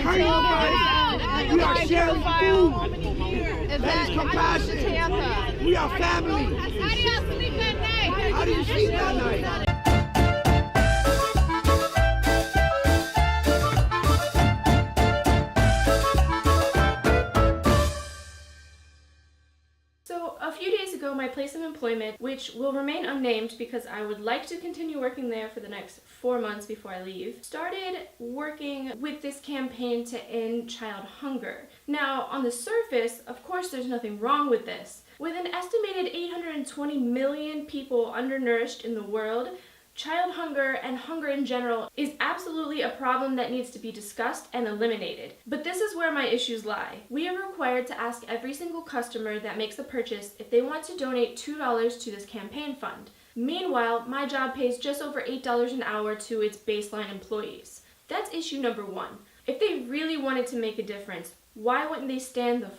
hurting nobody. We are sharing food. That is compassion. We are family. How do y'all sleep at night? How do you sleep at night? So a few days ago, my place of employment, which will remain unnamed because I would like to continue working there for the next 4 months before I leave, started working with this campaign to end child hunger. Now, on the surface, of course, there's nothing wrong with this. With an estimated 820 million people undernourished in the world, child hunger and hunger in general is absolutely a problem that needs to be discussed and eliminated. But this is where my issues lie. We are required to ask every single customer that makes a purchase if they want to donate $2 to this campaign fund. Meanwhile, my job pays just over $8 an hour to its baseline employees. That's issue number one. If they really wanted to make a difference, why wouldn't they stand the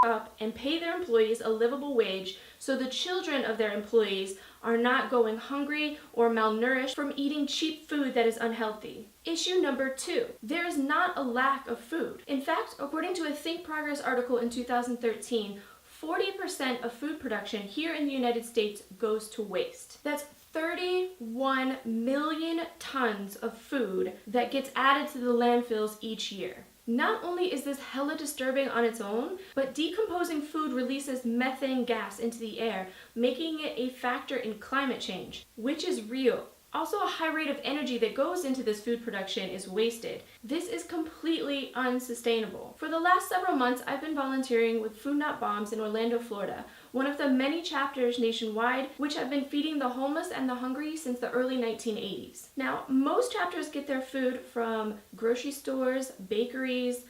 up and pay their employees a livable wage so the children of their employees are not going hungry or malnourished from eating cheap food that is unhealthy? Issue number two, there is not a lack of food. In fact, according to a Think Progress article in 2013, 40% of food production here in the United States goes to waste. That's 31 million tons of food that gets added to the landfills each year. Not only is this hella disturbing on its own, but decomposing food releases methane gas into the air, making it a factor in climate change, which is real. Also, a high rate of energy that goes into this food production is wasted. This is completely unsustainable. For the last several months, I've been volunteering with Food Not Bombs in Orlando, Florida, one of the many chapters nationwide which have been feeding the homeless and the hungry since the early 1980s. Now, most chapters get their food from grocery stores, bakeries,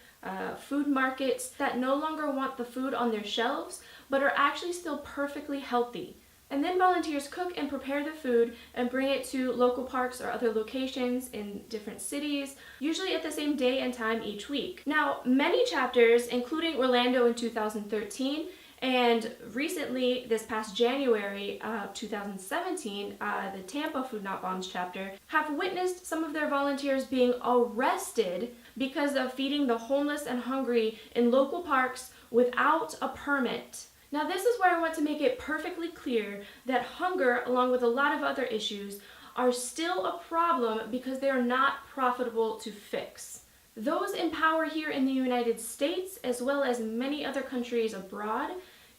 food markets that no longer want the food on their shelves, but are actually still perfectly healthy. And then volunteers cook and prepare the food and bring it to local parks or other locations in different cities, usually at the same day and time each week. Now, many chapters, including Orlando in 2013, and recently, this past January of 2017, the Tampa Food Not Bombs chapter, have witnessed some of their volunteers being arrested because of feeding the homeless and hungry in local parks without a permit. Now, this is where I want to make it perfectly clear that hunger, along with a lot of other issues, are still a problem because they are not profitable to fix. Those in power here in the United States, as well as many other countries abroad,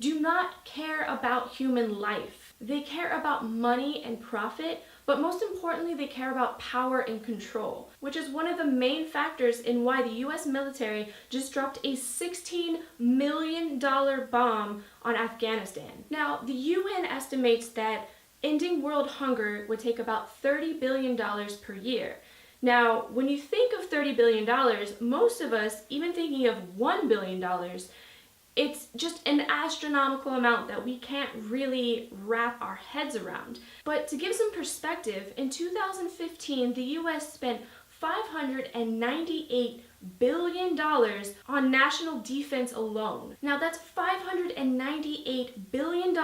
do not care about human life. They care about money and profit, but most importantly, they care about power and control, which is one of the main factors in why the US military just dropped a $16 million bomb on Afghanistan. Now, the UN estimates that ending world hunger would take about $30 billion per year. Now, when you think of $30 billion, most of us, even thinking of $1 billion, it's just an astronomical amount that we can't really wrap our heads around. But to give some perspective, in 2015, the US spent $598 billion on national defense alone. Now that's $598 billion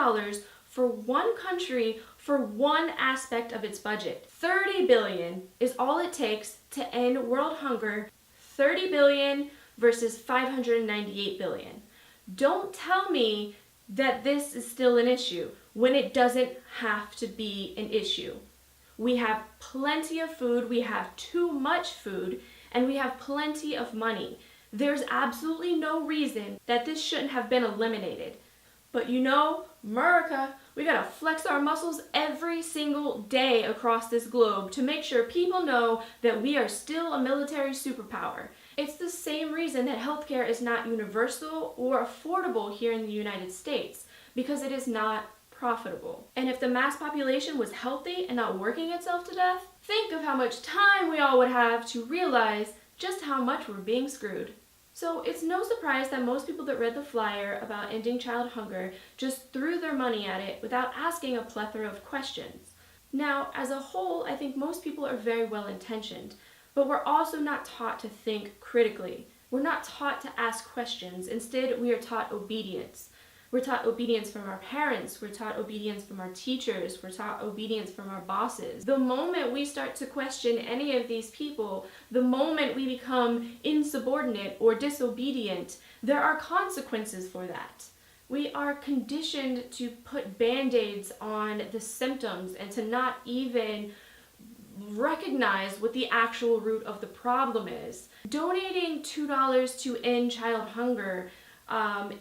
for one country for one aspect of its budget. 30 billion is all it takes to end world hunger. 30 billion versus 598 billion. Don't tell me that this is still an issue when it doesn't have to be an issue. We have plenty of food, we have too much food, and we have plenty of money. There's absolutely no reason that this shouldn't have been eliminated. But you know, America, we gotta flex our muscles every single day across this globe to make sure people know that we are still a military superpower. It's the same reason that healthcare is not universal or affordable here in the United States, because it is not profitable. And if the mass population was healthy and not working itself to death, think of how much time we all would have to realize just how much we're being screwed. So it's no surprise that most people that read the flyer about ending child hunger just threw their money at it without asking a plethora of questions. Now, as a whole, I think most people are very well intentioned, but we're also not taught to think critically. We're not taught to ask questions. Instead, we are taught obedience. We're taught obedience from our parents, we're taught obedience from our teachers, we're taught obedience from our bosses. The moment we start to question any of these people, the moment we become insubordinate or disobedient, there are consequences for that. We are conditioned to put band-aids on the symptoms and to not even recognize what the actual root of the problem is. Donating $2 to end child hunger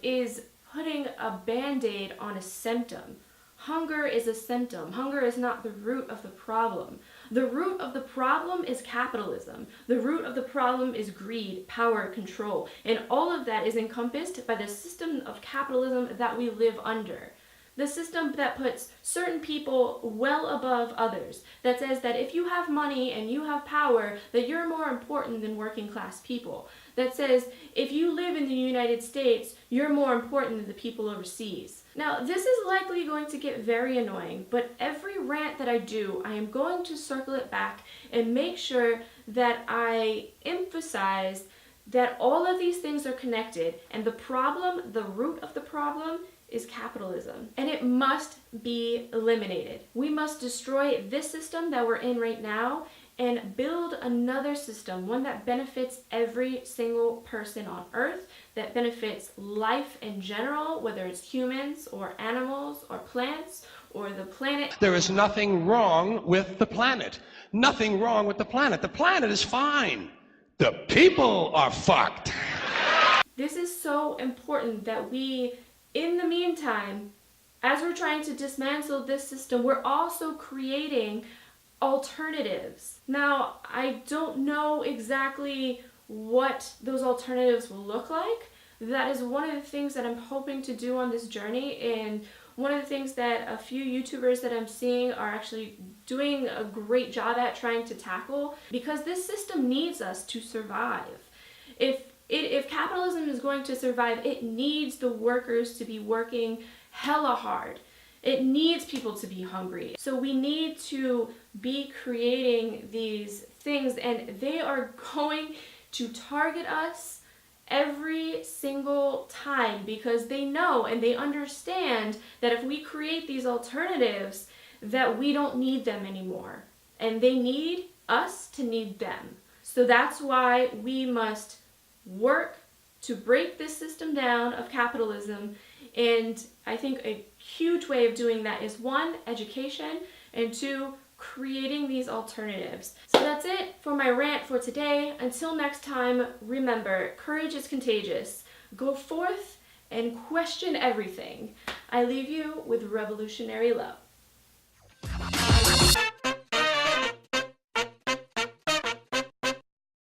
is putting a band-aid on a symptom. Hunger is a symptom. Hunger is not the root of the problem. The root of the problem is capitalism. The root of the problem is greed, power, control, and all of that is encompassed by the system of capitalism that we live under. The system that puts certain people well above others, that says that if you have money and you have power, that you're more important than working class people. That says if you live in the United States, you're more important than the people overseas. Now, this is likely going to get very annoying, but every rant that I do, I am going to circle it back and make sure that I emphasize that all of these things are connected, and the problem, the root of the problem, is capitalism, and it must be eliminated. We must destroy this system that we're in right now and build another system, one that benefits every single person on Earth, that benefits life in general, whether it's humans or animals or plants or the planet. There is nothing wrong with the planet. Nothing wrong with the planet. The planet is fine. The people are fucked. This is so important that we, in the meantime, as we're trying to dismantle this system, we're also creating alternatives. Now, I don't know exactly what those alternatives will look like. That is one of the things that I'm hoping to do on this journey, and one of the things that a few YouTubers that I'm seeing are actually doing a great job at trying to tackle, because this system needs us to survive. If capitalism is going to survive, it needs the workers to be working hella hard. It needs people to be hungry. So we need to be creating these things, and they are going to target us every single time, because they know and they understand that if we create these alternatives, that we don't need them anymore. And they need us to need them. So that's why we must work to break this system down of capitalism. And I think a huge way of doing that is 1, education, and 2, creating these alternatives. So that's it for my rant for today. Until next time, remember, courage is contagious. Go forth and question everything. I leave you with revolutionary love.